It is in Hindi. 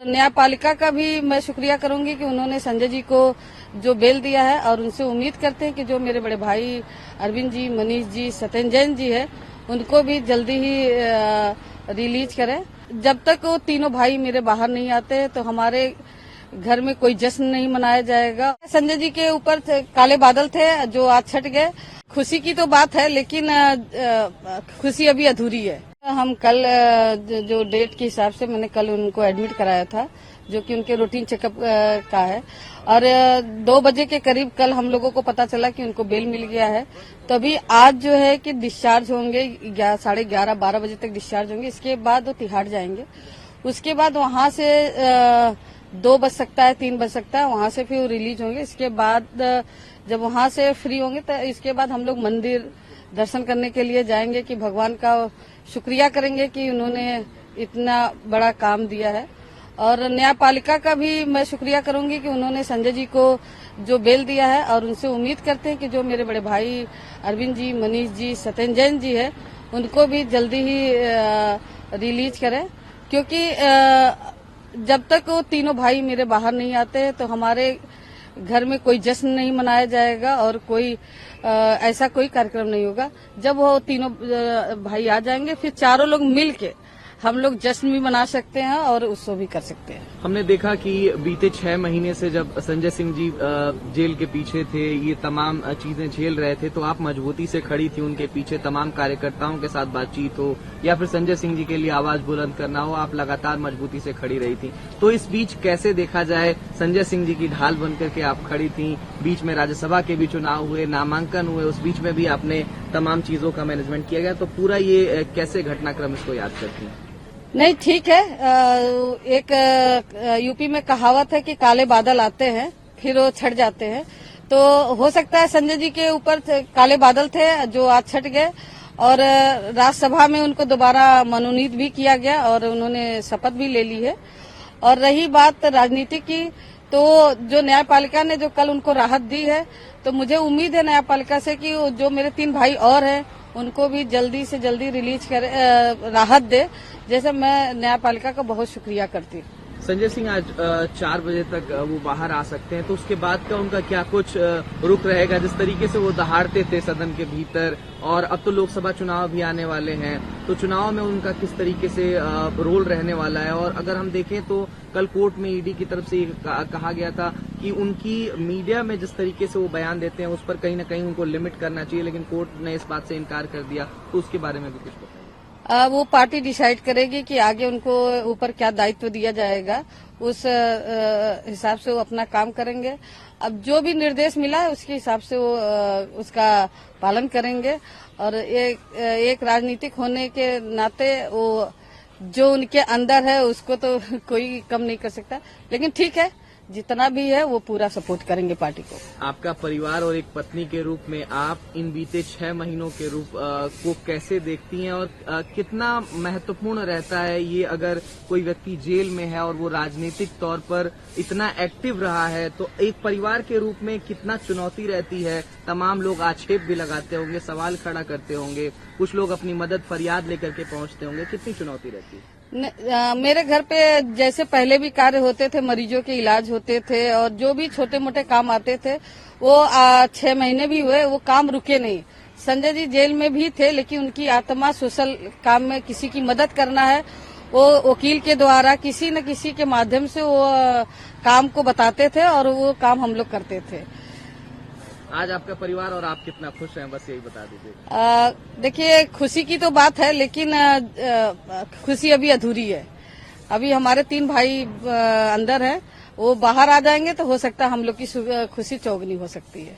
न्यायपालिका का भी मैं शुक्रिया करूंगी कि उन्होंने संजय जी को जो बेल दिया है, और उनसे उम्मीद करते हैं कि जो मेरे बड़े भाई अरविंद जी, मनीष जी, सत्येंद्र जैन जी है, उनको भी जल्दी ही रिलीज करें। जब तक वो तीनों भाई मेरे बाहर नहीं आते तो हमारे घर में कोई जश्न नहीं मनाया जाएगा। संजय जी के ऊपर काले बादल थे जो आज छट गए। खुशी की तो बात है, लेकिन खुशी अभी अधूरी है। हम कल जो डेट के हिसाब से मैंने कल उनको एडमिट कराया था, जो कि उनके रूटीन चेकअप का है, और 2 बजे के करीब कल हम लोगों को पता चला कि उनको बेल मिल गया है। तो अभी आज जो है कि डिस्चार्ज होंगे, 11:30-12 बजे तक डिस्चार्ज होंगे। इसके बाद वो तिहाड़ जाएंगे। उसके बाद वहां से 2 बज सकता है, 3 बज सकता है, वहां से फिर वो रिलीज होंगे। इसके बाद जब वहां से फ्री होंगे तो इसके बाद हम लोग मंदिर दर्शन करने के लिए जाएंगे, कि भगवान का शुक्रिया करेंगे कि उन्होंने इतना बड़ा काम दिया है। और न्यायपालिका का भी मैं शुक्रिया करूंगी कि उन्होंने संजय जी को जो बेल दिया है, और उनसे उम्मीद करते हैं कि जो मेरे बड़े भाई अरविंद जी, मनीष जी, सत्येंद्र जैन जी है, उनको भी जल्दी ही रिलीज करें। क्योंकि जब तक वो तीनों भाई मेरे बाहर नहीं आते तो हमारे घर में कोई जश्न नहीं मनाया जाएगा, और कोई ऐसा कोई कार्यक्रम नहीं होगा। जब वो तीनों भाई आ जाएंगे, फिर चारों लोग मिल के हम लोग जश्न भी मना सकते हैं और उत्सव भी कर सकते हैं। हमने देखा कि बीते 6 महीने से जब संजय सिंह जी जेल के पीछे थे, ये तमाम चीजें झेल रहे थे, तो आप मजबूती से खड़ी थी उनके पीछे। तमाम कार्यकर्ताओं के साथ बातचीत हो या फिर संजय सिंह जी के लिए आवाज बुलंद करना हो, आप लगातार मजबूती से खड़ी रही थी। तो इस बीच कैसे देखा जाए, संजय सिंह जी की ढाल बनकर के आप खड़ी थी। बीच में राज्यसभा के भी चुनाव हुए, नामांकन हुए, उस बीच में भी आपने तमाम चीजों का मैनेजमेंट किया गया। तो पूरा ये कैसे घटनाक्रम इसको याद करती हैं? नहीं, ठीक है। एक यूपी में कहावत है कि काले बादल आते हैं फिर वो छट जाते हैं। तो हो सकता है संजय जी के ऊपर काले बादल थे जो आज छट गए, और राज्यसभा में उनको दोबारा मनोनीत भी किया गया और उन्होंने शपथ भी ले ली है। और रही बात राजनीति की, तो जो न्यायपालिका ने जो कल उनको राहत दी है, तो मुझे उम्मीद है न्यायपालिका से कि जो मेरे 3 भाई और हैं उनको भी जल्दी से जल्दी रिलीज करे, राहत दे। जैसे मैं न्यायपालिका का बहुत शुक्रिया करती हूँ। संजय सिंह आज 4 बजे तक वो बाहर आ सकते हैं, तो उसके बाद का उनका क्या कुछ रुख रहेगा? जिस तरीके से वो दहाड़ते थे सदन के भीतर, और अब तो लोकसभा चुनाव भी आने वाले हैं, तो चुनाव में उनका किस तरीके से रोल रहने वाला है? और अगर हम देखें तो कल कोर्ट में ईडी की तरफ से कहा गया था कि उनकी मीडिया में जिस तरीके से वो बयान देते हैं उस पर कहीं न कहीं उनको लिमिट करना चाहिए, लेकिन कोर्ट ने इस बात से इनकार कर दिया। तो उसके बारे में भी कुछ बताइए। वो पार्टी डिसाइड करेगी कि आगे उनको ऊपर क्या दायित्व दिया जाएगा, उस हिसाब से वो अपना काम करेंगे। अब जो भी निर्देश मिला है उसके हिसाब से वो उसका पालन करेंगे। और एक राजनीतिक होने के नाते वो जो उनके अंदर है उसको तो कोई कम नहीं कर सकता, लेकिन ठीक है, जितना भी है वो पूरा सपोर्ट करेंगे पार्टी को। आपका परिवार और एक पत्नी के रूप में आप इन बीते 6 महीनों के रूप को कैसे देखती हैं, और कितना महत्वपूर्ण रहता है ये, अगर कोई व्यक्ति जेल में है और वो राजनीतिक तौर पर इतना एक्टिव रहा है, तो एक परिवार के रूप में कितना चुनौती रहती है? तमाम लोग आक्षेप भी लगाते होंगे, सवाल खड़ा करते होंगे, कुछ लोग अपनी मदद फरियाद लेकर के पहुंचते होंगे, कितनी चुनौती रहती है? मेरे घर पे जैसे पहले भी कार्य होते थे, मरीजों के इलाज होते थे और जो भी छोटे मोटे काम आते थे, वो 6 महीने भी हुए, वो काम रुके नहीं। संजय जी जेल में भी थे, लेकिन उनकी आत्मा सोशल काम में किसी की मदद करना है, वो वकील के द्वारा किसी न किसी के माध्यम से वो काम को बताते थे और वो काम हम लोग करते थे। आज आपका परिवार और आप कितना खुश हैं, बस यही बता दीजिए। देखिए, खुशी की तो बात है, लेकिन खुशी अभी अधूरी है। अभी हमारे 3 भाई अंदर हैं, वो बाहर आ जाएंगे तो हो सकता है हम लोग की खुशी चौगुनी हो सकती है।